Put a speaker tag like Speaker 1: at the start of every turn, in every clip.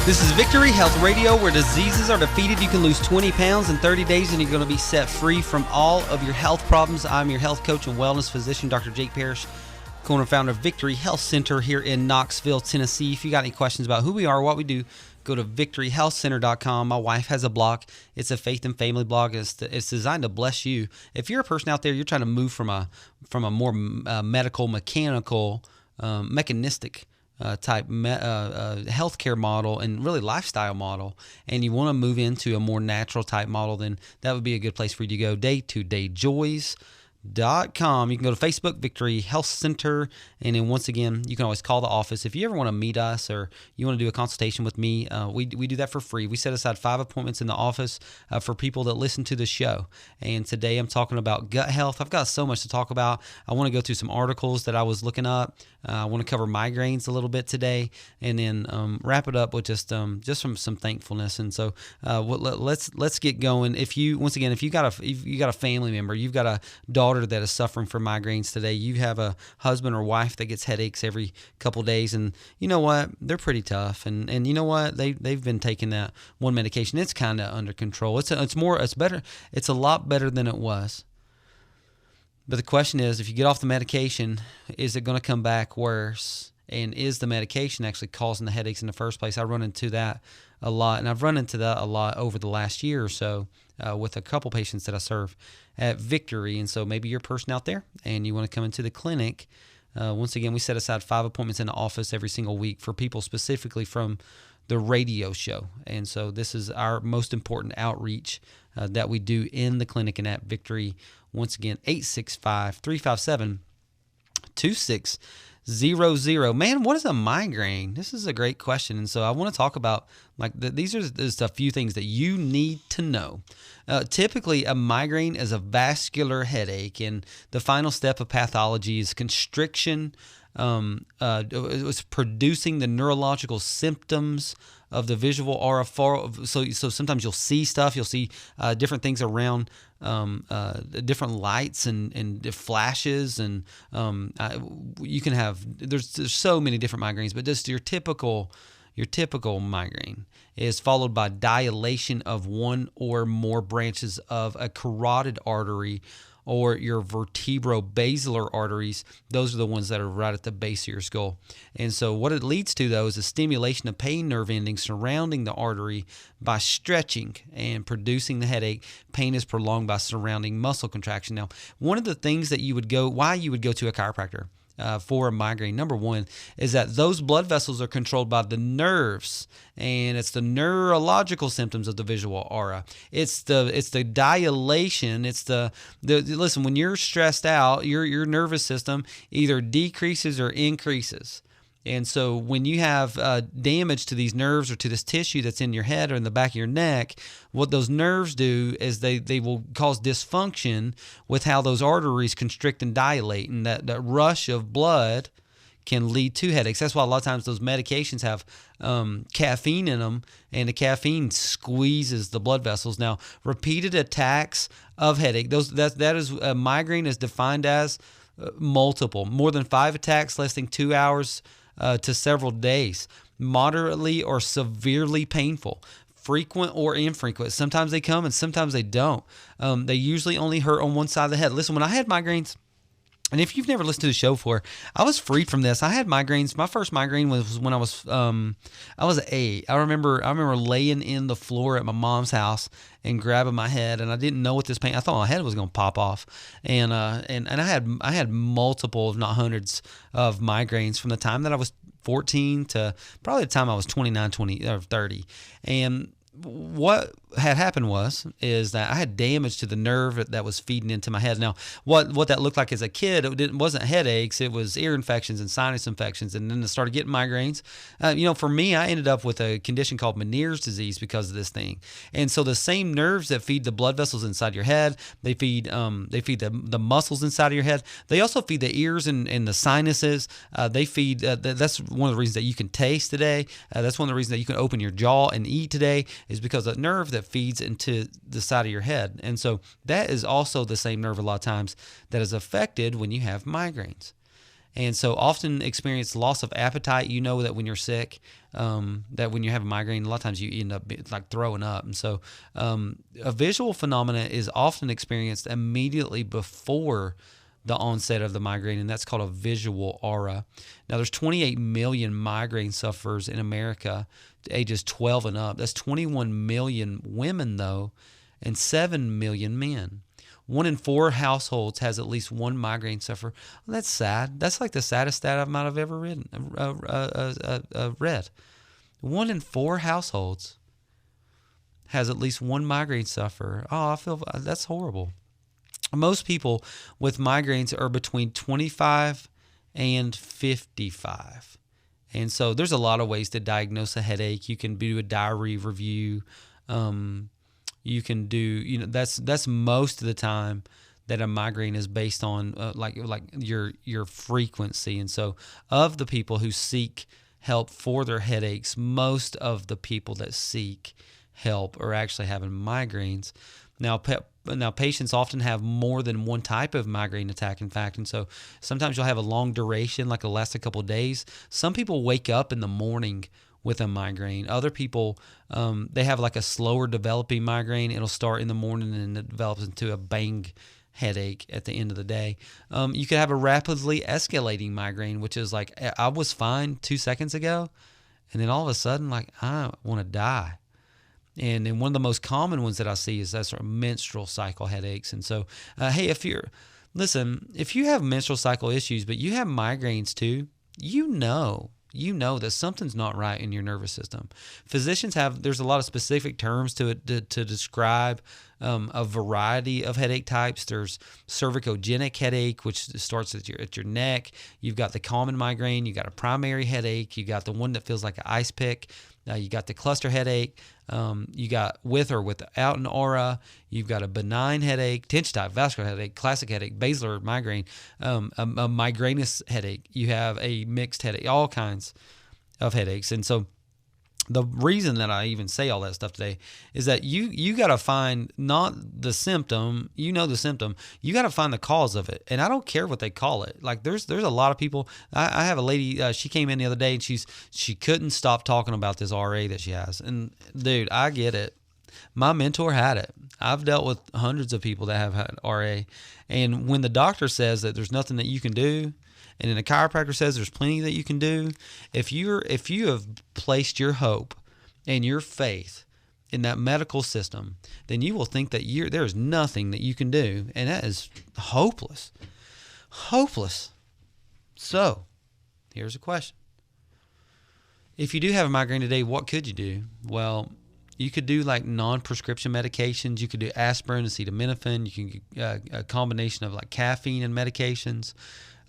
Speaker 1: This is Victory Health Radio, where diseases are defeated. You can lose 20 pounds in 30 days, and you're going to be set free from all of your health problems. I'm your health coach and wellness physician, Dr. Jake Parrish, co-owner and founder of Victory Health Center here in Knoxville, Tennessee. If you got any questions about who we are, what we do, go to victoryhealthcenter.com. My wife has a blog. It's a faith and family blog. It's designed to bless you. If you're a person out there, you're trying to move from a more medical, mechanical, mechanistic type healthcare model and really lifestyle model, and you want to move into a more natural type model, then that would be a good place for you to go. Day2dayjoys.com. You can go to Facebook, Victory Health Center, and then once again, you can always call the office. If you ever want to meet us or you want to do a consultation with me, we do that for free. We set aside 5 appointments in the office for people that listen to the show. And today I'm talking about gut health. I've got so much to talk about. I want to go through some articles that I was looking up. I want to cover migraines a little bit today, and then wrap it up with just some thankfulness. And so let's get going. If you got a family member, you've got a daughter that is suffering from migraines today, you have a husband or wife that gets headaches every couple days, and you know what, they're pretty tough, and you know what, they've been taking that one medication. It's kind of under control. It's better. It's a lot better than it was. But the question is, if you get off the medication, is it going to come back worse? And is the medication actually causing the headaches in the first place? I run into that a lot, and I've run into that a lot over the last year or so with a couple patients that I serve at Victory. And so maybe you're a person out there and you want to come into the clinic. Once again, we set aside 5 appointments in the office every single week for people specifically from the radio show. And so this is our most important outreach that we do in the clinic and at Victory. Once again, 865-357-2600. Man, what is a migraine? This is a great question. And so I want to talk about, these are just a few things that you need to know. Typically, a migraine is a vascular headache, and the final step of pathology is constriction. It was producing the neurological symptoms of the visual aura. So sometimes you'll see stuff. You'll see different things around different lights and flashes, and you can have. There's so many different migraines, but just your typical migraine is followed by dilation of one or more branches of a carotid artery or your vertebrobasilar arteries. Those are the ones that are right at the base of your skull. And so what it leads to, though, is a stimulation of pain nerve endings surrounding the artery by stretching and producing the headache. Pain is prolonged by surrounding muscle contraction. Now, one of the things that why you would go to a chiropractor for a migraine, number one, is that those blood vessels are controlled by the nerves, and it's the neurological symptoms of the visual aura. It's the dilation. Listen, when you're stressed out, your nervous system either decreases or increases. And so when you have damage to these nerves or to this tissue that's in your head or in the back of your neck, what those nerves do is they will cause dysfunction with how those arteries constrict and dilate. And that rush of blood can lead to headaches. That's why a lot of times those medications have caffeine in them, and the caffeine squeezes the blood vessels. Now, repeated attacks of headache, that is a migraine is defined as multiple, more than 5 attacks lasting 2 hours to several days, moderately or severely painful, frequent or infrequent. Sometimes they come and sometimes they don't. They usually only hurt on one side of the head. Listen, when I had migraines, and if you've never listened to the show before, I was freed from this. I had migraines. My first migraine was when I was 8. I remember laying in the floor at my mom's house and grabbing my head, and I didn't know what this pain. I thought my head was going to pop off, and I had multiple, if not hundreds, of migraines from the time that I was 14 to probably the time I was 29, 20 or 30, and what had happened is that I had damage to the nerve that was feeding into my head. Now, what that looked like as a kid, it wasn't headaches, it was ear infections and sinus infections, and then I started getting migraines. For me, I ended up with a condition called Meniere's disease because of this thing. And so the same nerves that feed the blood vessels inside your head, they feed the muscles inside of your head. They also feed the ears and the sinuses. They feed. That's one of the reasons that you can taste today. That's one of the reasons that you can open your jaw and eat today, is because that nerve that feeds into the side of your head. And so that is also the same nerve a lot of times that is affected when you have migraines. and so often experience loss of appetite. You know that when you're sick, that when you have a migraine, a lot of times you end up like throwing up. And so a visual phenomena is often experienced immediately before the onset of the migraine, and that's called a visual aura. Now, there's 28 million migraine sufferers in America, ages 12 and up. That's 21 million women, though, and 7 million men. 1 in 4 households has at least one migraine sufferer. Well, that's sad. That's like the saddest stat I might have ever read. 1 in 4 households has at least one migraine sufferer. Oh, I feel that's horrible. Most people with migraines are between 25 and 55. And so there's a lot of ways to diagnose a headache. You can do a diary review. You can do, that's most of the time that a migraine is based on like your frequency. And so of the people who seek help for their headaches, most of the people that seek help are actually having migraines. Now, patients often have more than one type of migraine attack, in fact, and so sometimes you'll have a long duration, like it'll last a couple of days. Some people wake up in the morning with a migraine. Other people, they have like a slower developing migraine. It'll start in the morning and it develops into a bang headache at the end of the day. You could have a rapidly escalating migraine, which is like, I was fine 2 seconds ago, and then all of a sudden, like, I want to die. And then one of the most common ones that I see is that sort of menstrual cycle headaches. And so, hey, if you have menstrual cycle issues, but you have migraines too, you know that something's not right in your nervous system. Physicians there's a lot of specific terms to describe a variety of headache types. There's cervicogenic headache, which starts at your neck. You've got the common migraine. You got a primary headache. You got the one that feels like an ice pick. You got the cluster headache. You got with or without an aura. You've got a benign headache, tension type, vascular headache, classic headache, basilar migraine, a migrainous headache. You have a mixed headache, all kinds of headaches. And so the reason that I even say all that stuff today is that you got to find not the symptom, the symptom, you got to find the cause of it. And I don't care what they call it. Like there's a lot of people. I have a lady, she came in the other day and she couldn't stop talking about this RA that she has. And dude, I get it. My mentor had it. I've dealt with hundreds of people that have had RA. And when the doctor says that there's nothing that you can do, and then a chiropractor says there's plenty that you can do, if you have placed your hope and your faith in that medical system, then you will think that there's nothing that you can do, and that is hopeless. Hopeless. So, here's a question. If you do have a migraine today, what could you do? Well, you could do like non-prescription medications. You could do aspirin, acetaminophen. You can a combination of like caffeine and medications.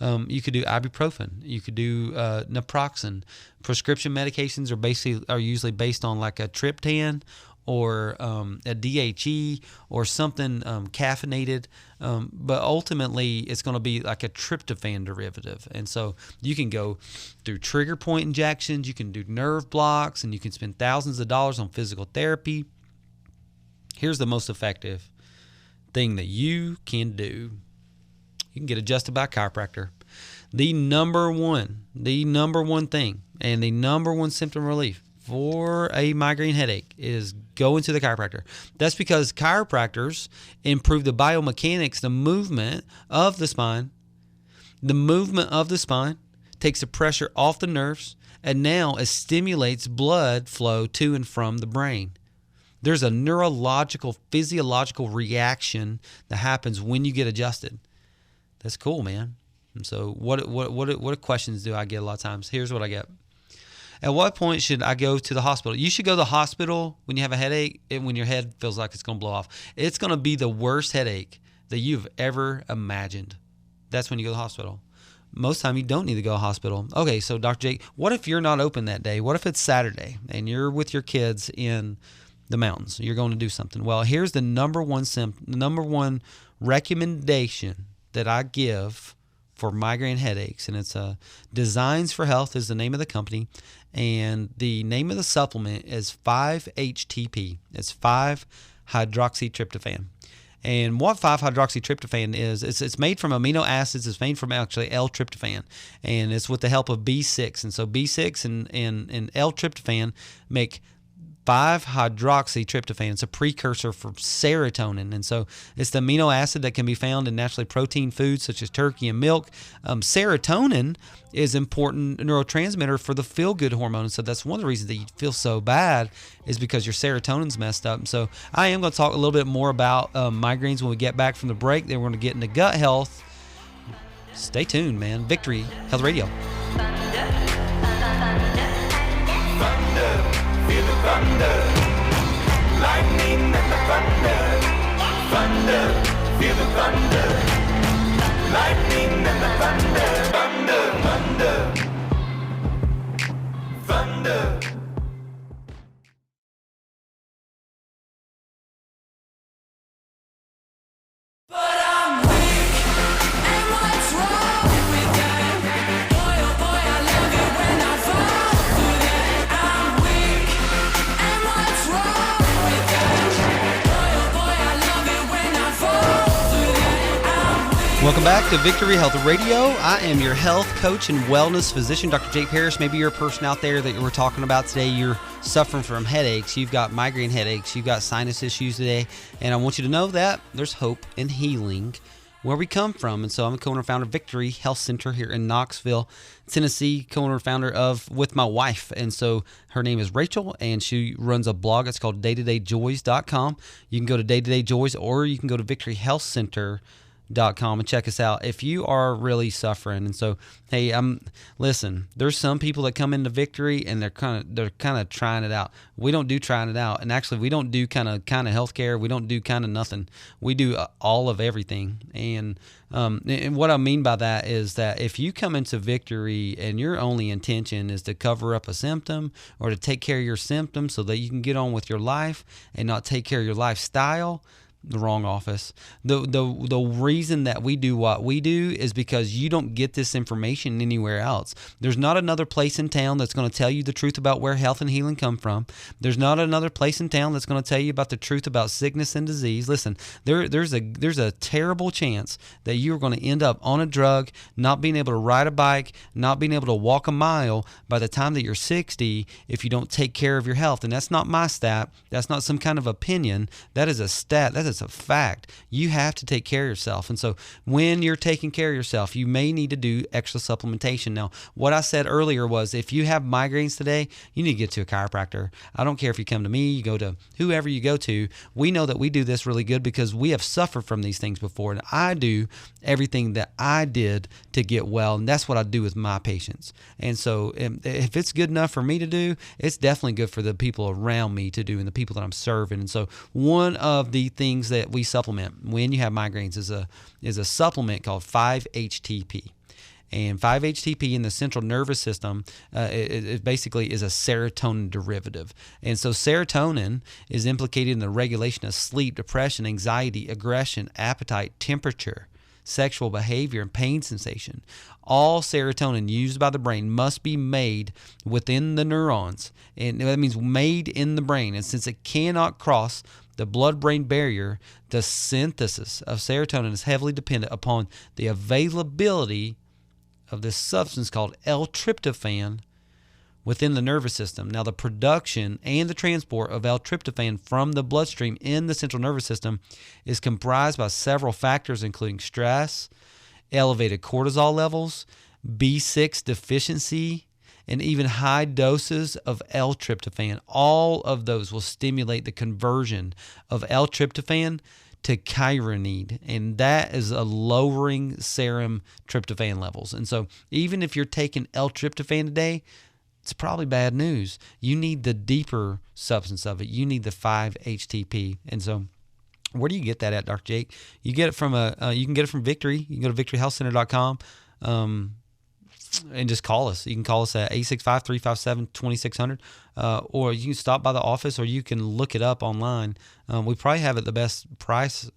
Speaker 1: You could do ibuprofen. You could do naproxen. Prescription medications are usually based on like a triptan or a DHE or something caffeinated. But ultimately, it's going to be like a tryptophan derivative. And so you can go through trigger point injections. You can do nerve blocks, and you can spend thousands of dollars on physical therapy. Here's the most effective thing that you can do. You can get adjusted by a chiropractor. The number one thing and the number one symptom relief for a migraine headache is going to the chiropractor. That's because chiropractors improve the biomechanics, the movement of the spine. The movement of the spine takes the pressure off the nerves, and now it stimulates blood flow to and from the brain. There's a neurological, physiological reaction that happens when you get adjusted. That's cool, man. And so what questions do I get a lot of times? Here's what I get. At what point should I go to the hospital? You should go to the hospital when you have a headache and when your head feels like it's going to blow off. It's going to be the worst headache that you've ever imagined. That's when you go to the hospital. Most of the time, you don't need to go to the hospital. Okay, so Dr. Jake, what if you're not open that day? What if it's Saturday and you're with your kids in the mountains? You're going to do something. Well, here's the number one recommendation that I give for migraine headaches, and it's Designs for Health is the name of the company, and the name of the supplement is 5-HTP. It's 5-hydroxytryptophan. And what 5-hydroxytryptophan is, it's made from amino acids. It's made from actually L-tryptophan, and it's with the help of B6. And so B6 and L-tryptophan make 5-hydroxytryptophan. It's a precursor for serotonin. And so it's the amino acid that can be found in naturally protein foods such as turkey and milk. Serotonin is important neurotransmitter for the feel-good hormone. So that's one of the reasons that you feel so bad is because your serotonin's messed up. And so I am going to talk a little bit more about migraines when we get back from the break. Then we're going to get into gut health. Stay tuned, man. Victory Health Radio.
Speaker 2: Feel the thunder, lightning and the thunder, thunder, feel the thunder, lightning and the thunder, thunder, thunder, thunder.
Speaker 1: Welcome back to Victory Health Radio. I am your health coach and wellness physician, Dr. Jake Parrish. Maybe you're a person out there that we're talking about today. You're suffering from headaches. You've got migraine headaches. You've got sinus issues today. And I want you to know that there's hope and healing where we come from. And so I'm the co-owner and founder of Victory Health Center here in Knoxville, Tennessee, co-owner and founder of with my wife. And so her name is Rachel, and she runs a blog. It's called daytodayjoys.com. You can go to Day to Day Joys, or you can go to victoryhealthcenter.com and check us out if you are really suffering. And so, hey, listen, there's some people that come into Victory and they're kind of trying it out. We don't do trying it out, and actually we don't do kind of healthcare. We don't do kind of nothing. We do all of everything. And what I mean by that is that if you come into Victory and your only intention is to cover up a symptom or to take care of your symptoms so that you can get on with your life and not take care of your lifestyle, the wrong office. The reason that we do what we do is because you don't get this information anywhere else. There's not another place in town that's going to tell you the truth about where health and healing come from. There's not another place in town that's going to tell you about the truth about sickness and disease. Listen, there's a terrible chance that you're going to end up on a drug, not being able to ride a bike, not being able to walk a mile by the time that you're 60 if you don't take care of your health. And that's not my stat. That's not some kind of opinion. That is a stat. That is a fact. You have to take care of yourself. And so when you're taking care of yourself, you may need to do extra supplementation. Now, what I said earlier was if you have migraines today, you need to get to a chiropractor. I don't care if you come to me, you go to whoever you go to. We know that we do this really good because we have suffered from these things before. And I do everything that I did to get well. And that's what I do with my patients. And so if it's good enough for me to do, it's definitely good for the people around me to do and the people that I'm serving. And so one of the things that we supplement when you have migraines is a supplement called 5-HTP. And 5-HTP in the central nervous system, it basically is a serotonin derivative. And so serotonin is implicated in the regulation of sleep, depression, anxiety, aggression, appetite, temperature, sexual behavior, and pain sensation. All serotonin used by the brain must be made within the neurons. And that means made in the brain. And since it cannot cross the blood-brain barrier, the synthesis of serotonin is heavily dependent upon the availability of this substance called L-tryptophan within the nervous system. Now, the production and the transport of L-tryptophan from the bloodstream in the central nervous system is comprised by several factors, including stress, elevated cortisol levels, B6 deficiency, and even high doses of L-tryptophan. All of those will stimulate the conversion of L-tryptophan to chironide, and that is a lowering serum tryptophan levels. And so even if you're taking L-tryptophan today, it's probably bad news. You need the deeper substance of it. You need the 5-HTP. And so where do you get that at, Dr. Jake? You get it from you can get it from Victory. You can go to victoryhealthcenter.com. And just call us. You can call us at 865-357-2600, or you can stop by the office, or you can look it up online. We probably have it the best price,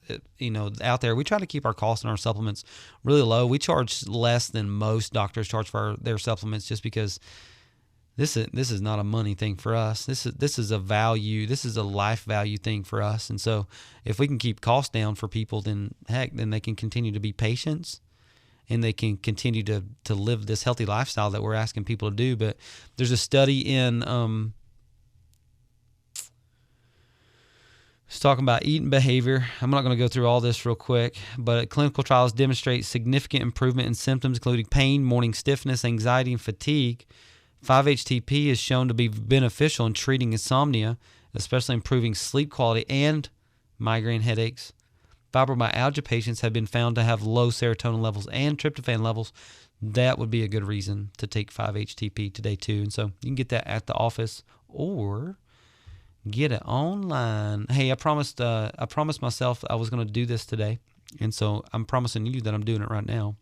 Speaker 1: out there. We try to keep our costs and our supplements really low. We charge less than most doctors charge for their supplements, just because This is not a money thing for us. This is a value. This is a life value thing for us. And so if we can keep costs down for people, then heck, then they can continue to be patients and they can continue to live this healthy lifestyle that we're asking people to do. But there's a study in it's talking about eating behavior. I'm not going to go through all this real quick, but clinical trials demonstrate significant improvement in symptoms including pain, morning stiffness, anxiety, and fatigue. 5-HTP is shown to be beneficial in treating insomnia, especially improving sleep quality and migraine headaches. Fibromyalgia patients have been found to have low serotonin levels and tryptophan levels. That would be a good reason to take 5-HTP today too. And so you can get that at the office or get it online. Hey, I promised myself I was going to do this today, and so I'm promising you that I'm doing it right now.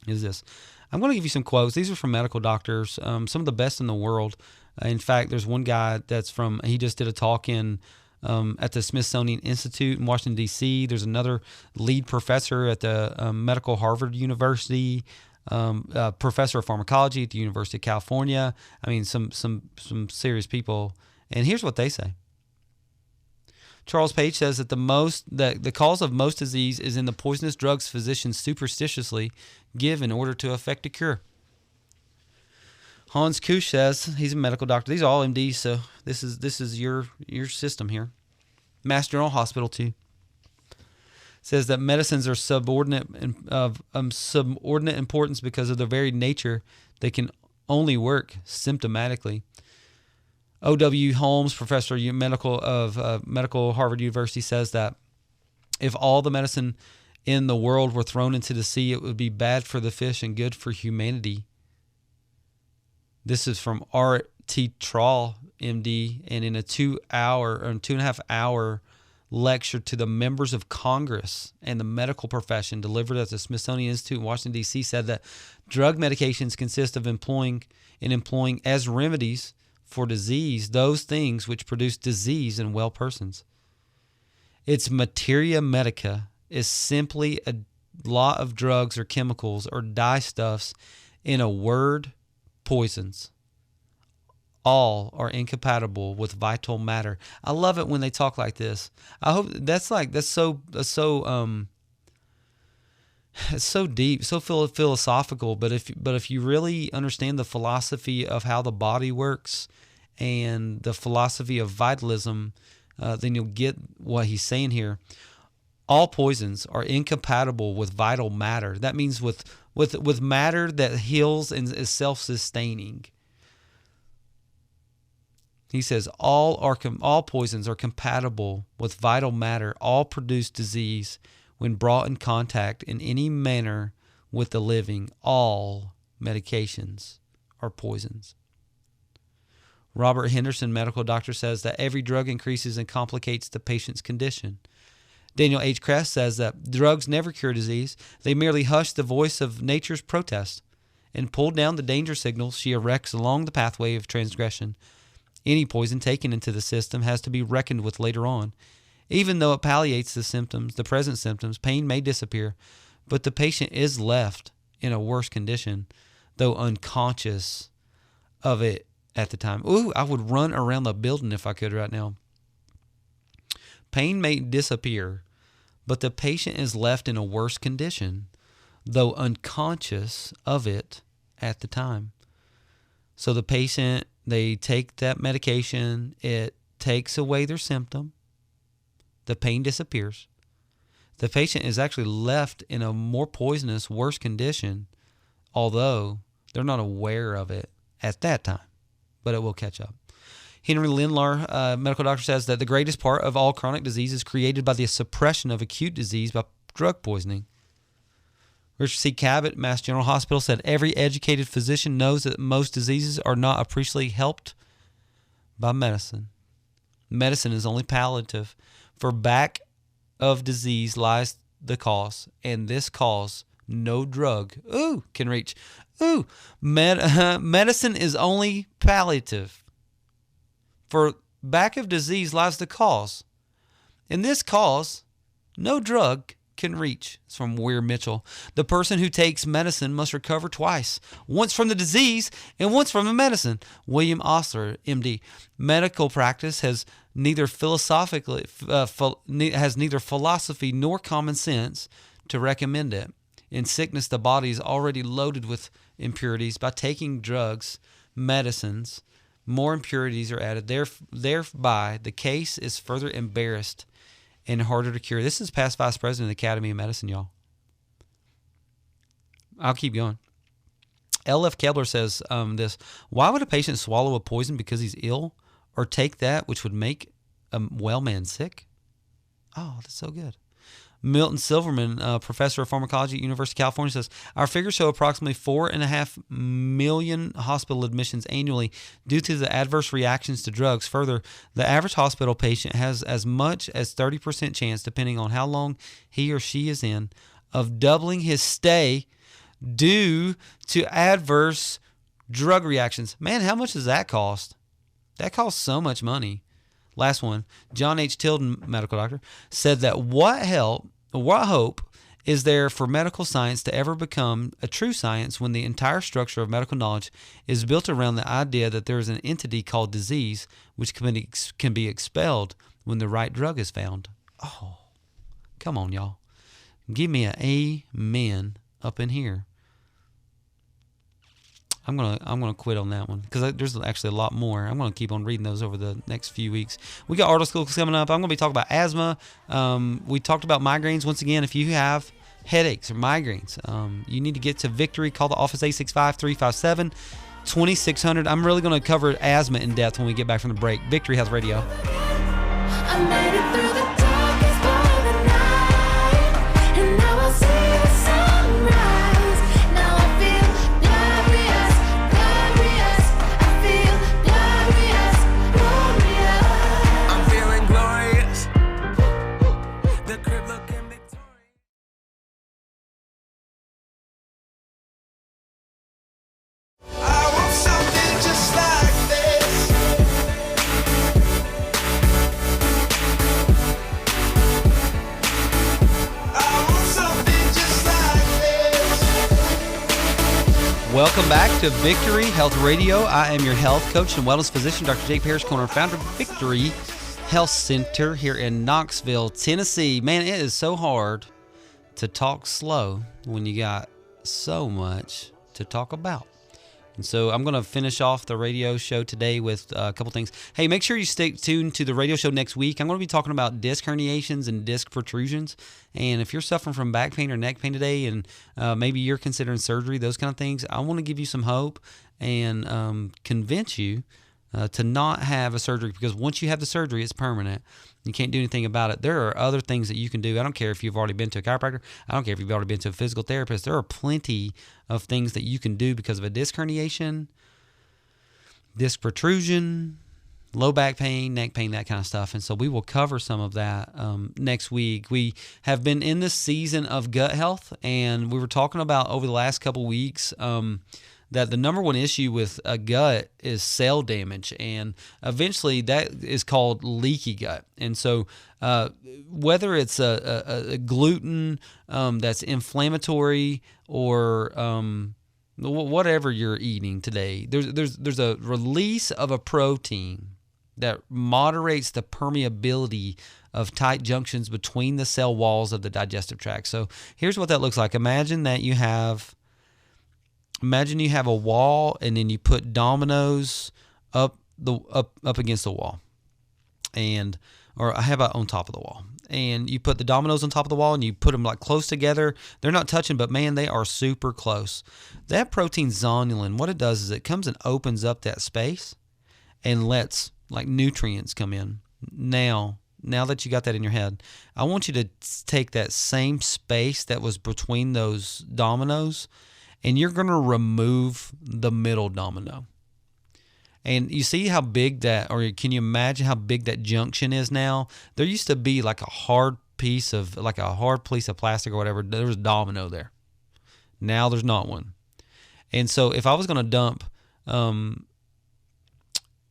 Speaker 1: Is this? I'm going to give you some quotes. These are from medical doctors, some of the best in the world. In fact, there's one guy he just did a talk at the Smithsonian Institute in Washington, D.C. There's another lead professor at the Medical Harvard University, professor of pharmacology at the University of California. I mean, some serious people. And here's what they say. Charles Page says that the cause of most disease is in the poisonous drugs physicians superstitiously give in order to effect a cure. Hans Kusch says, he's a medical doctor. These are all MDs, so this is your system here. Mass General Hospital too. Says that medicines are subordinate importance because of their very nature. They can only work symptomatically. O.W. Holmes, professor of medical Harvard University, says that if all the medicine in the world were thrown into the sea, it would be bad for the fish and good for humanity. This is from R.T. Trawl, MD, and in a 2.5 hour lecture to the members of Congress and the medical profession delivered at the Smithsonian Institute in Washington, D.C., said that drug medications consist of employing as remedies for disease those things which produce disease in well persons. Its materia medica is simply a lot of drugs or chemicals or dyestuffs, in a word, poisons. All are incompatible with vital matter. I love it when they talk like this. I hope that's so it's so deep, so philosophical. But if you really understand the philosophy of how the body works and the philosophy of vitalism, then you'll get what he's saying here. All poisons are incompatible with vital matter. That means with matter that heals and is self-sustaining. He says all poisons are compatible with vital matter. All produce disease when brought in contact in any manner with the living. All medications are poisons. Robert Henderson, medical doctor, says that every drug increases and complicates the patient's condition. Daniel H. Kress says that drugs never cure disease. They merely hush the voice of nature's protest and pull down the danger signals she erects along the pathway of transgression. Any poison taken into the system has to be reckoned with later on. Even though it palliates the present symptoms, pain may disappear, but the patient is left in a worse condition, though unconscious of it at the time. Ooh, I would run around the building if I could right now. Pain may disappear, but the patient is left in a worse condition, though unconscious of it at the time. So the patient, they take that medication, it takes away their symptom, the pain disappears. The patient is actually left in a more poisonous, worse condition, although they're not aware of it at that time, but it will catch up. Henry Lindlar, medical doctor, says that the greatest part of all chronic disease is created by the suppression of acute disease by drug poisoning. Richard C. Cabot, Mass General Hospital, said every educated physician knows that most diseases are not appreciably helped by medicine. Medicine is only palliative. For back of disease lies the cause, and this cause no drug can reach. Medicine is only palliative. For back of disease lies the cause, and this cause no drug can reach. It's from Weir Mitchell. The person who takes medicine must recover twice, once from the disease and once from the medicine. William Osler, MD. Medical practice has neither philosophy nor common sense to recommend it. In sickness, the body is already loaded with impurities. By taking drugs, medicines, more impurities are added. Thereby, the case is further embarrassed and harder to cure. This is past Vice President of the Academy of Medicine, y'all. I'll keep going. L.F. Kebler says this. Why would a patient swallow a poison because he's ill, or take that which would make a well man sick? Oh, that's so good. Milton Silverman, professor of pharmacology at University of California, says, our figures show approximately 4.5 million hospital admissions annually due to the adverse reactions to drugs. Further, the average hospital patient has as much as 30% chance, depending on how long he or she is in, of doubling his stay due to adverse drug reactions. Man, how much does that cost? That costs so much money. Last one, John H. Tilden, medical doctor, said that what hope is there for medical science to ever become a true science when the entire structure of medical knowledge is built around the idea that there is an entity called disease which can be expelled when the right drug is found? Oh, come on, y'all. Give me an amen up in here. I'm gonna quit on that one because there's actually a lot more. I'm gonna keep on reading those over the next few weeks. We got articles coming up. I'm gonna be talking about asthma. We talked about migraines. Once again, if you have headaches or migraines, you need to get to Victory. Call the office 865-357-2600. I'm really gonna cover asthma in depth when we get back from the break. Victory Health Radio.
Speaker 3: I made it through the darkest part of the night, and now I see the sunrise. Now I feel glorious, glorious. I feel glorious, glorious. I'm feeling glorious. The crib looking victorious. I want something just like this.
Speaker 1: Welcome back to Victory Health Radio. I am your health coach and wellness physician, Dr. Jake Parrish, Corner founder of Victory Health Center here in Knoxville, Tennessee. Man, it is so hard to talk slow when you got so much to talk about. And so I'm going to finish off the radio show today with a couple things. Hey, make sure you stay tuned to the radio show next week. I'm going to be talking about disc herniations and disc protrusions. And if you're suffering from back pain or neck pain today, and maybe you're considering surgery, those kind of things, I want to give you some hope and convince you to not have a surgery, because once you have the surgery, it's permanent. You can't do anything about it. There are other things that you can do. I don't care if you've already been to a chiropractor. I don't care if you've already been to a physical therapist. There are plenty of things that you can do because of a disc herniation, disc protrusion, low back pain, neck pain, that kind of stuff. And so we will cover some of that next week. We have been in this season of gut health, and we were talking about over the last couple weeks that the number one issue with a gut is cell damage, and eventually that is called leaky gut. And so whether it's a gluten that's inflammatory or whatever you're eating today, there's a release of a protein that moderates the permeability of tight junctions between the cell walls of the digestive tract. So here's what that looks like. Imagine you have a wall, and then you put dominoes up against the wall, or how about on top of the wall? And you put the dominoes on top of the wall, and you put them like close together. They're not touching, but man, they are super close. That protein zonulin, what it does is it comes and opens up that space and lets like nutrients come in. Now that you got that in your head, I want you to take that same space that was between those dominoes, and you're going to remove the middle domino. And you see how big that, or can you imagine how big that junction is now? There used to be like a hard piece of plastic or whatever. There was a domino there. Now there's not one. And so if I was going to dump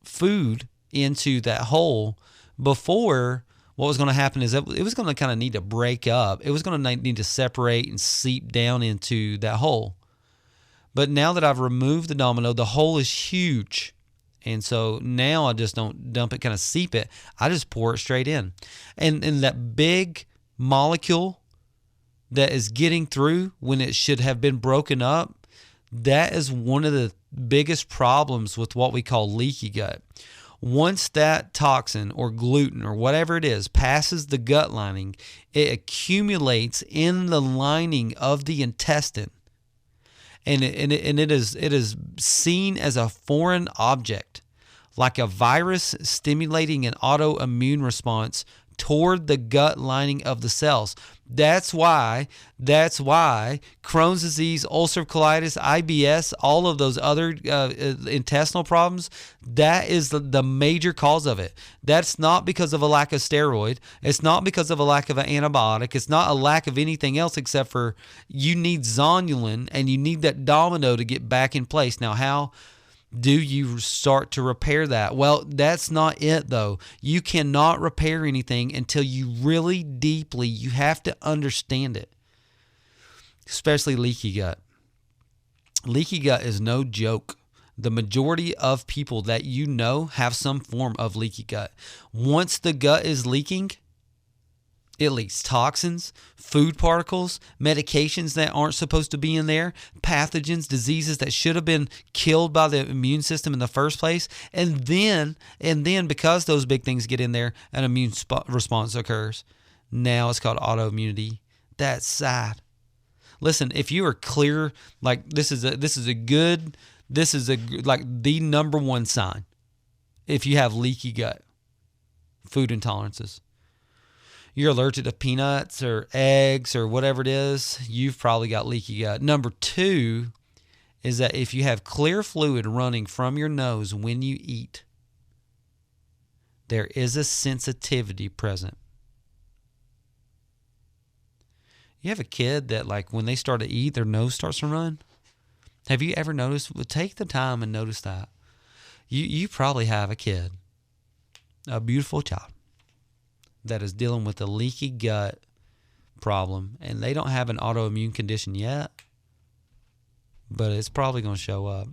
Speaker 1: food into that hole, before what was going to happen is that it was going to kind of need to break up. It was going to need to separate and seep down into that hole. But now that I've removed the domino, the hole is huge. And so now I just don't dump it, kind of seep it. I just pour it straight in. And that big molecule that is getting through when it should have been broken up, that is one of the biggest problems with what we call leaky gut. Once that toxin or gluten or whatever it is passes the gut lining, it accumulates in the lining of the intestine. And it is seen as a foreign object, like a virus stimulating an autoimmune response toward the gut lining of the cells. That's why Crohn's disease, ulcerative colitis, IBS, all of those other intestinal problems, that is the major cause of it. That's not because of a lack of steroid. It's not because of a lack of an antibiotic. It's not a lack of anything else except for you need zonulin and you need that domino to get back in place. Now, how do you start to repair that? Well, that's not it though. You cannot repair anything until you really deeply, you have to understand it. Especially leaky gut. Leaky gut is no joke. The majority of people that you know have some form of leaky gut. Once the gut is leaking, it leaks toxins, food particles, medications that aren't supposed to be in there, pathogens, diseases that should have been killed by the immune system in the first place. And then because those big things get in there, an immune response occurs. Now it's called autoimmunity. That's sad. Listen, if you are clear, like this is like the number one sign. If you have leaky gut, food intolerances. You're allergic to peanuts or eggs or whatever it is, you've probably got leaky gut. Number two is that if you have clear fluid running from your nose when you eat, there is a sensitivity present. You have a kid that, like, when they start to eat, their nose starts to run? Have you ever noticed? Well, take the time and notice that. You probably have a kid, a beautiful child, that is dealing with a leaky gut problem, and they don't have an autoimmune condition yet, but it's probably going to show up.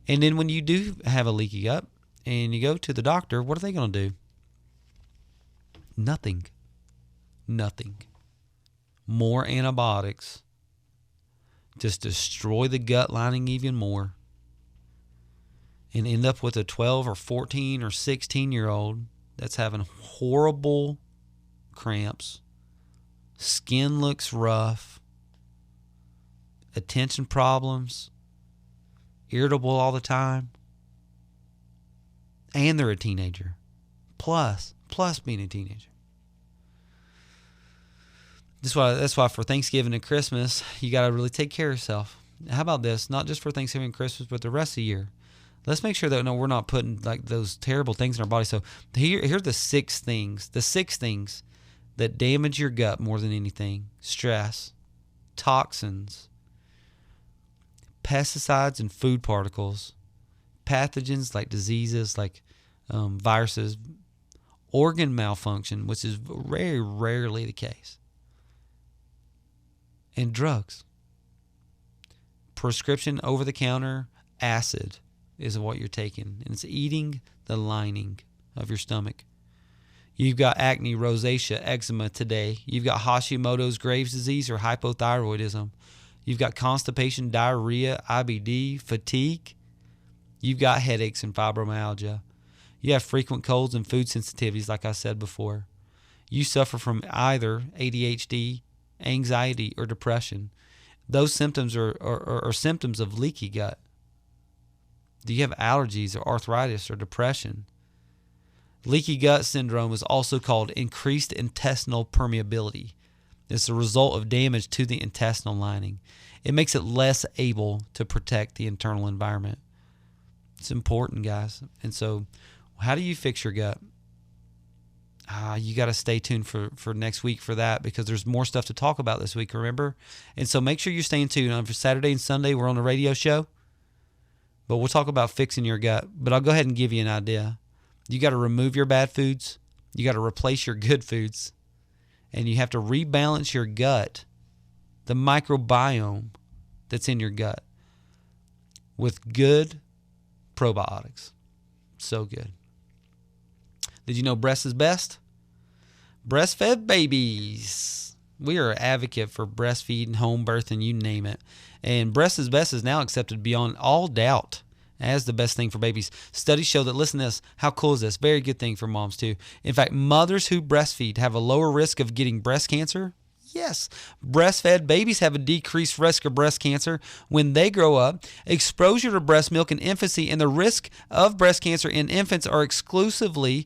Speaker 1: And then when you do have a leaky gut and you go to the doctor, what are they going to do? Nothing. More antibiotics. Just destroy the gut lining even more, and end up with a 12 or 14 or 16-year-old that's having horrible cramps, skin looks rough, attention problems, irritable all the time, and they're a teenager, plus being a teenager. That's why for Thanksgiving and Christmas, you got to really take care of yourself. How about this? Not just for Thanksgiving and Christmas, but the rest of the year. Let's make sure that we're not putting like those terrible things in our body. So here's the 6 things. The 6 things that damage your gut more than anything: stress, toxins, pesticides and food particles, pathogens like diseases like viruses, organ malfunction, which is very rarely the case, and drugs. Prescription over-the-counter acid is what you're taking, and it's eating the lining of your stomach. You've got acne, rosacea, eczema today. You've got Hashimoto's, Graves' disease, or hypothyroidism. You've got constipation, diarrhea, IBD, fatigue. You've got headaches and fibromyalgia. You have frequent colds and food sensitivities, like I said before. You suffer from either ADHD, anxiety, or depression. Those symptoms are symptoms of leaky gut. Do you have allergies or arthritis or depression? Leaky gut syndrome is also called increased intestinal permeability. It's a result of damage to the intestinal lining. It makes it less able to protect the internal environment. It's important, guys. And so, how do you fix your gut? You got to stay tuned for next week for that, because there's more stuff to talk about this week, remember? And so make sure you're staying tuned. For Saturday and Sunday, we're on a radio show, but we'll talk about fixing your gut. But I'll go ahead and give you an idea. You got to remove your bad foods, You got to replace your good foods, and you have to rebalance your gut, the microbiome that's in your gut, with good probiotics. So good. Did you know breast is best? Breastfed babies. We are an advocate for breastfeeding, home birth, and you name it. And breast is best is now accepted beyond all doubt as the best thing for babies. Studies show that, listen to this, how cool is this? Very good thing for moms too. In fact, mothers who breastfeed have a lower risk of getting breast cancer. Yes, breastfed babies have a decreased risk of breast cancer when they grow up. Exposure to breast milk in infancy and the risk of breast cancer in infants were exclusively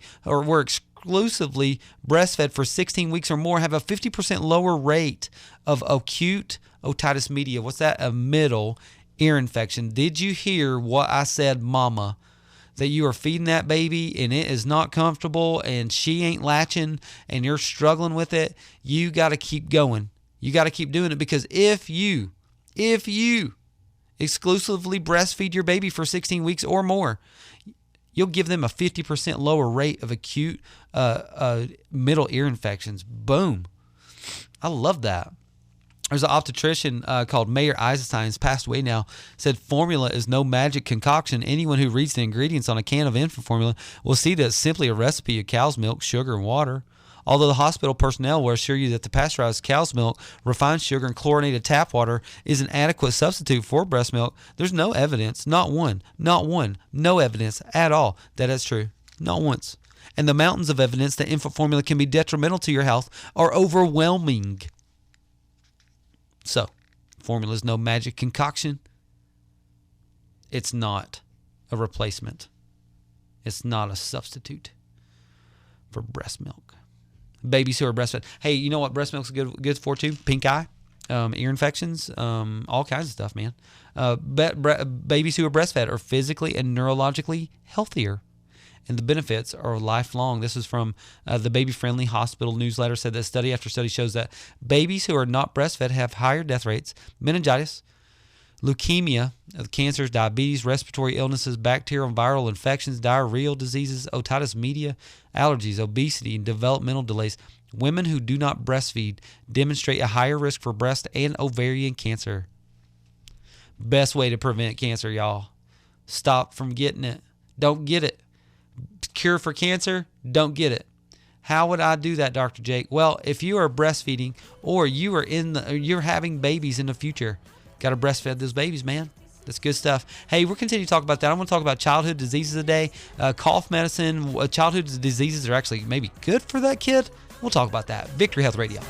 Speaker 1: breastfed for 16 weeks or more have a 50% lower rate of acute otitis media. What's that? A middle ear infection. Did you hear what I said, mama? That you are feeding that baby and it is not comfortable and she ain't latching and you're struggling with it. You got to keep going. You got to keep doing it, because if you exclusively breastfeed your baby for 16 weeks or more, you'll give them a 50% lower rate of acute middle ear infections. Boom. I love that. There's an obstetrician called Mayer Eisenstein, who's passed away now, said formula is no magic concoction. Anyone who reads the ingredients on a can of infant formula will see that it's simply a recipe of cow's milk, sugar, and water. Although the hospital personnel will assure you that the pasteurized cow's milk, refined sugar, and chlorinated tap water is an adequate substitute for breast milk, there's no evidence, no evidence at all that that's true. Not once. And the mountains of evidence that infant formula can be detrimental to your health are overwhelming. So, formula is no magic concoction. It's not a replacement. It's not a substitute for breast milk. Babies who are breastfed. Hey, you know what breast milk's good for too? Pink eye, ear infections, all kinds of stuff, man. Babies who are breastfed are physically and neurologically healthier, and the benefits are lifelong. This is from the Baby Friendly Hospital newsletter. Said that study after study shows that babies who are not breastfed have higher death rates, meningitis, leukemia, cancers, diabetes, respiratory illnesses, bacterial and viral infections, diarrheal diseases, otitis media, allergies, obesity, and developmental delays. Women who do not breastfeed demonstrate a higher risk for breast and ovarian cancer. Best way to prevent cancer, y'all. Stop from getting it. Don't get it. Cure for cancer, don't get it. How would I do that, Dr. Jake? Well, if you are breastfeeding or you're having babies in the future, got to breastfeed those babies, man. That's good stuff. Hey, we're continuing to talk about that. I'm going to talk about childhood diseases today. Cough medicine, childhood diseases are actually maybe good for that kid. We'll talk about that. Victory Health Radio.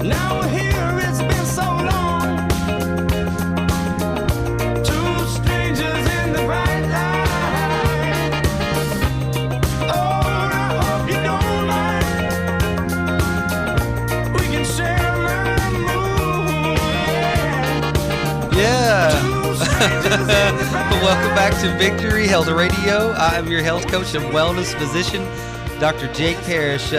Speaker 2: Now we're here, it's been so long. Two strangers in the bright light. Oh, I hope you don't mind. We can share my moon.
Speaker 1: Yeah.
Speaker 2: Two strangers in the bright
Speaker 1: Welcome back to Victory Health Radio. I am your health coach and wellness physician, Dr. Jake Parrish.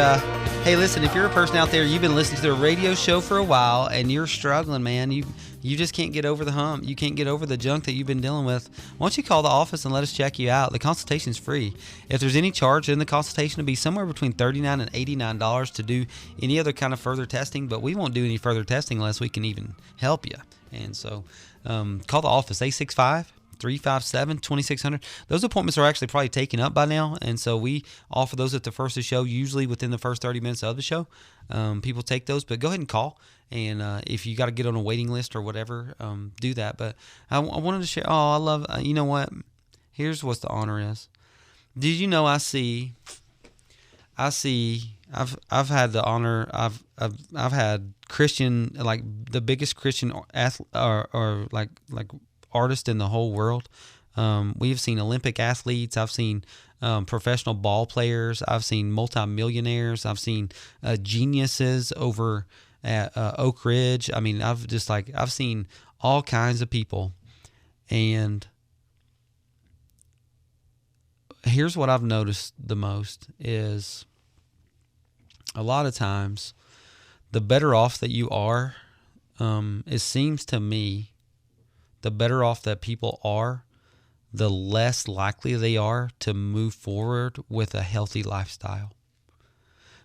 Speaker 1: Hey, listen, if you're a person out there, you've been listening to the radio show for a while and you're struggling, man, you just can't get over the hump. You can't get over the junk that you've been dealing with. Why don't you call the office and let us check you out? The consultation's free. If there's any charge in the consultation, it'll be somewhere between $39 and $89 to do any other kind of further testing, but we won't do any further testing unless we can even help you. And so call the office, 865-357-2600. Those appointments are actually probably taken up by now, and so we offer those at the first of the show, usually within the first 30 minutes of the show. People take those, but go ahead and call, and if you got to get on a waiting list or whatever, do that. But I wanted to share, I love, you know what? Here's what the honor is. Did you know I've had the honor, I've had Christian, like the biggest Christian athlete, or like artist in the whole world. We have seen Olympic athletes. I've seen professional ball players. I've seen multimillionaires. I've seen geniuses over at Oak Ridge. I mean, I've seen all kinds of people. And here's what I've noticed the most is a lot of times, the better off that you are, it seems to me, the better off that people are, the less likely they are to move forward with a healthy lifestyle.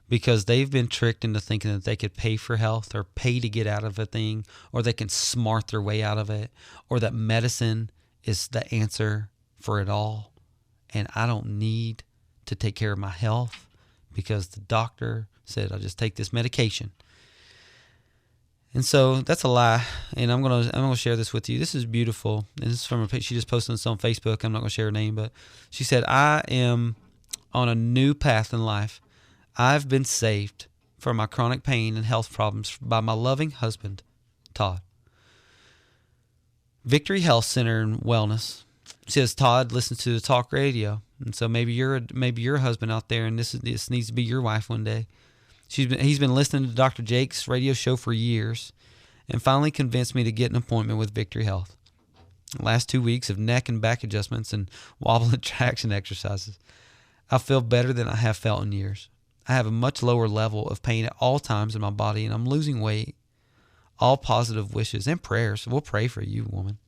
Speaker 1: Because they've been tricked into thinking that they could pay for health or pay to get out of a thing, or they can smart their way out of it, or that medicine is the answer for it all. And I don't need to take care of my health because the doctor said I'll just take this medication. And so that's a lie. And I'm gonna share this with you. This is beautiful. And this is from she just posted this on Facebook. I'm not gonna share her name, but she said, I am on a new path in life. I've been saved from my chronic pain and health problems by my loving husband, Todd. Victory Health Center and Wellness. Says Todd listens to the talk radio, and so maybe you're a husband out there, and this needs to be your wife one day. He's been listening to Dr. Jake's radio show for years, and finally convinced me to get an appointment with Victory Health. The last 2 weeks of neck and back adjustments and wobble and traction exercises, I feel better than I have felt in years. I have a much lower level of pain at all times in my body, and I'm losing weight. All positive wishes and prayers. We'll pray for you, woman.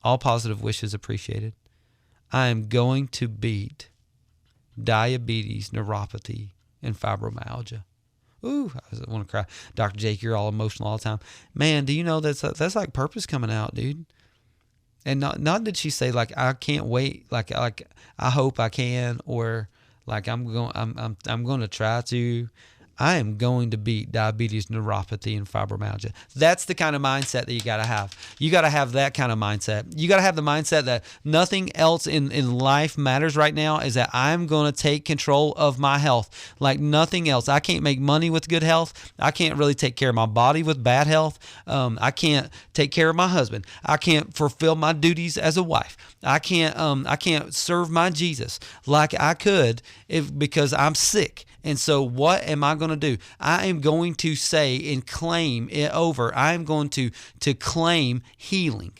Speaker 1: All positive wishes appreciated. I am going to beat diabetes, neuropathy, and fibromyalgia. Ooh, I want to cry. Dr. Jake, you're all emotional all the time. Man, do you know that's like purpose coming out, dude? And not did she say like I can't wait, like I hope I can, or like I'm going to try to. I am going to beat diabetes, neuropathy, and fibromyalgia. That's the kind of mindset that you got to have. You got to have that kind of mindset. You got to have the mindset that nothing else in life matters right now, is that I'm going to take control of my health like nothing else. I can't make money with good health. I can't really take care of my body with bad health. I can't take care of my husband. I can't fulfill my duties as a wife. I can't serve my Jesus like I could because I'm sick. And so what am I going to do? I am going to say and claim it over. I am going to claim healing.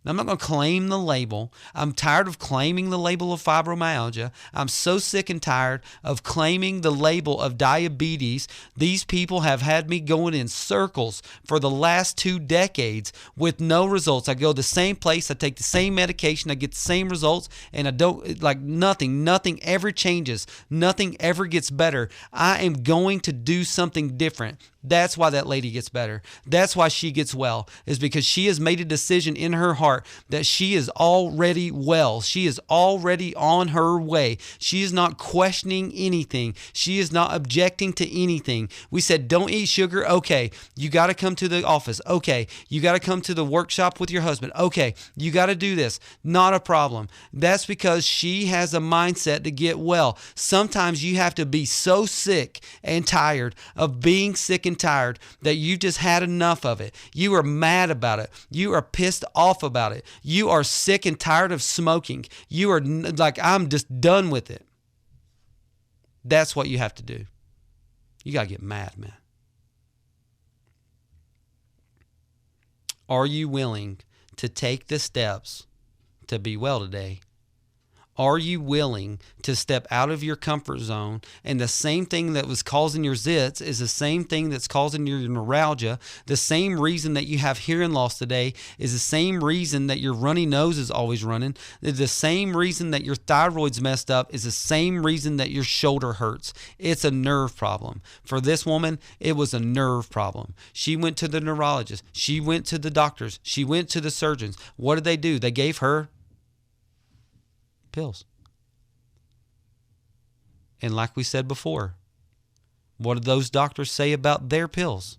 Speaker 1: I'm not going to claim the label. I'm tired of claiming the label of fibromyalgia. I'm so sick and tired of claiming the label of diabetes. These people have had me going in circles for the last 2 decades with no results. I go to the same place. I take the same medication. I get the same results, and I don't, like, nothing ever changes. Nothing ever gets better. I am going to do something different. That's why that lady gets better. That's why she gets well, is because she has made a decision in her heart that she is already well. She is already on her way. She is not questioning anything. She is not objecting to anything. We said, don't eat sugar. Okay. You got to come to the office. Okay. You got to come to the workshop with your husband. Okay. You got to do this. Not a problem. That's because she has a mindset to get well. Sometimes you have to be so sick and tired of being sick and tired that you just had enough of it. You are mad about it. You are pissed off about it. You are sick and tired of smoking. You are like, I'm just done with it. That's what you have to do. You got to get mad, man. Are you willing to take the steps to be well today? Are you willing to step out of your comfort zone? And the same thing that was causing your zits is the same thing that's causing your neuralgia. The same reason that you have hearing loss today is the same reason that your runny nose is always running. The same reason that your thyroid's messed up is the same reason that your shoulder hurts. It's a nerve problem. For this woman, it was a nerve problem. She went to the neurologist. She went to the doctors. She went to the surgeons. What did they do? They gave her pills. And like we said before, what did those doctors say about their pills?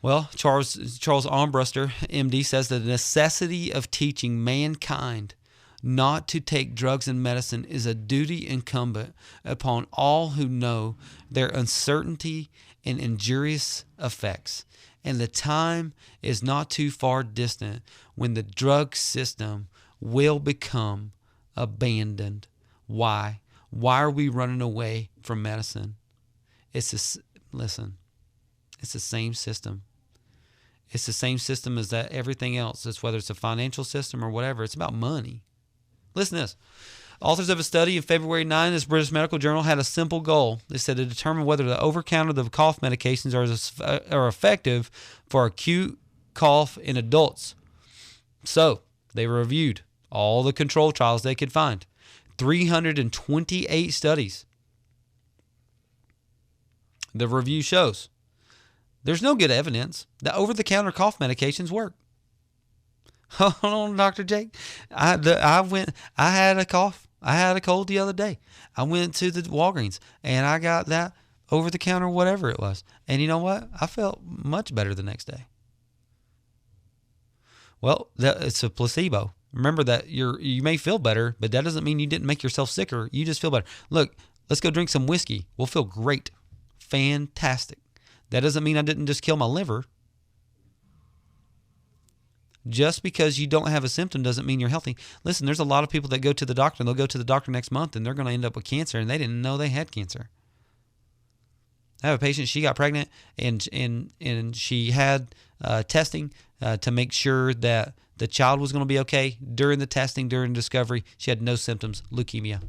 Speaker 1: Well, Charles Armbruster, MD, says the necessity of teaching mankind not to take drugs and medicine is a duty incumbent upon all who know their uncertainty and injurious effects. And the time is not too far distant when the drug system will become abandoned. Why? Why are we running away from medicine? Listen, it's the same system. It's the same system as that everything else. It's whether it's a financial system or whatever. It's about money. Listen to this. Authors of a study in February 9, this British Medical Journal had a simple goal. They said to determine whether the over-the-counter the cough medications are effective for acute cough in adults. So they reviewed all the control trials they could find. 328 studies. The review shows there's no good evidence that over-the-counter cough medications work. Hold on, Dr. Jake. I had a cough. I had a cold the other day. I went to the Walgreens and I got that over-the-counter whatever it was. And you know what? I felt much better the next day. Well, it's a placebo. Remember that you may feel better, but that doesn't mean you didn't make yourself sicker. You just feel better. Look, let's go drink some whiskey. We'll feel great. Fantastic. That doesn't mean I didn't just kill my liver. Just because you don't have a symptom doesn't mean you're healthy. Listen, there's a lot of people that go to the doctor and they'll go to the doctor next month and they're going to end up with cancer and they didn't know they had cancer. I have a patient, she got pregnant and she had testing to make sure that the child was going to be okay. During the testing, during discovery, she had no symptoms, leukemia.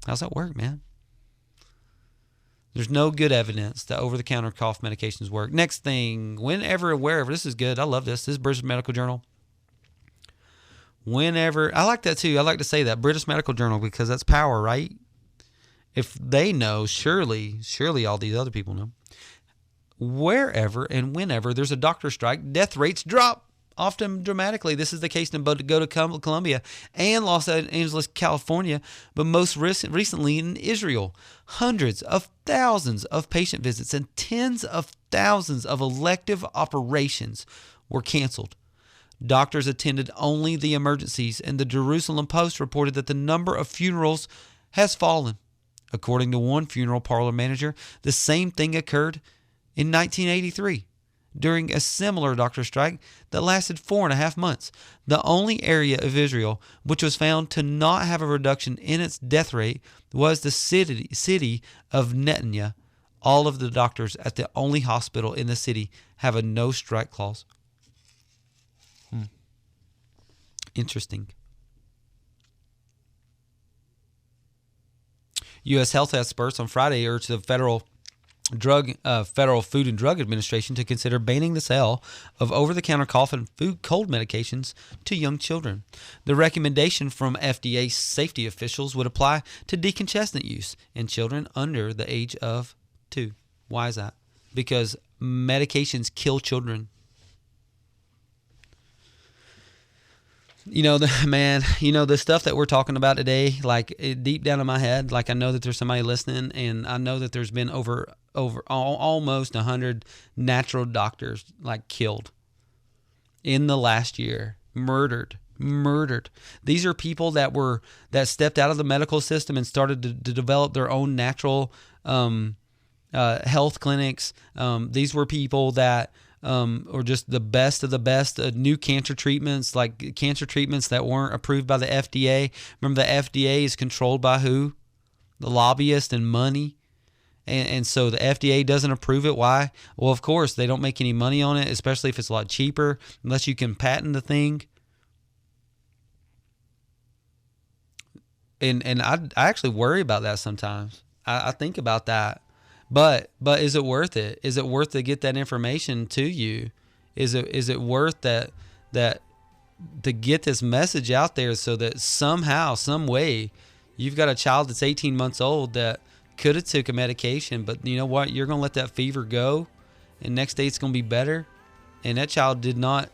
Speaker 1: How's that work, man? There's no good evidence that over-the-counter cough medications work. Next thing, whenever and wherever, this is good. I love this. This is British Medical Journal. Whenever, I like that too. I like to say that, British Medical Journal, because that's power, right? If they know, surely all these other people know. Wherever and whenever there's a doctor strike, death rates drop, often dramatically. This is the case in Bogota, Colombia, and Los Angeles, California, but most recently in Israel. Hundreds of thousands of patient visits and tens of thousands of elective operations were canceled. Doctors attended only the emergencies, and the Jerusalem Post reported that the number of funerals has fallen. According to one funeral parlor manager, the same thing occurred in 1983. During a similar doctor strike that lasted 4.5 months. The only area of Israel which was found to not have a reduction in its death rate was the city of Netanya. All of the doctors at the only hospital in the city have a no-strike clause. Interesting. U.S. health experts on Friday urged the Federal Food and Drug Administration to consider banning the sale of over-the-counter cough and cold medications to young children. The recommendation from FDA safety officials would apply to decongestant use in children under the age of 2. Why is that? Because medications kill children. The stuff that we're talking about today, like deep down in my head, like I know that there's somebody listening, and I know that there's been over almost 100 natural doctors like killed in the last year, murdered. These are people that stepped out of the medical system and started to develop their own natural health clinics. These were people that or just the best of the best new cancer treatments, like cancer treatments that weren't approved by the FDA. Remember, the FDA is controlled by who? The lobbyists and money. And so the FDA doesn't approve it. Why? Well, of course, they don't make any money on it, especially if it's a lot cheaper, unless you can patent the thing. And I actually worry about that sometimes. I think about that. But is it worth it? Is it worth to get that information to you? Is it worth that to get this message out there so that somehow, some way, you've got a child that's 18 months old that could have took a medication, but you know what? You're going to let that fever go, and next day it's going to be better. And that child did not,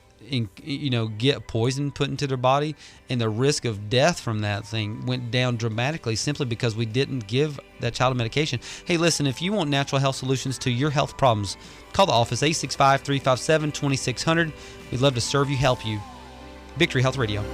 Speaker 1: get poison put into their body, and the risk of death from that thing went down dramatically simply because we didn't give that child a medication. Hey, listen, if you want natural health solutions to your health problems, call the office, 865-357-2600. We'd love to serve you, help you. Victory Health Radio.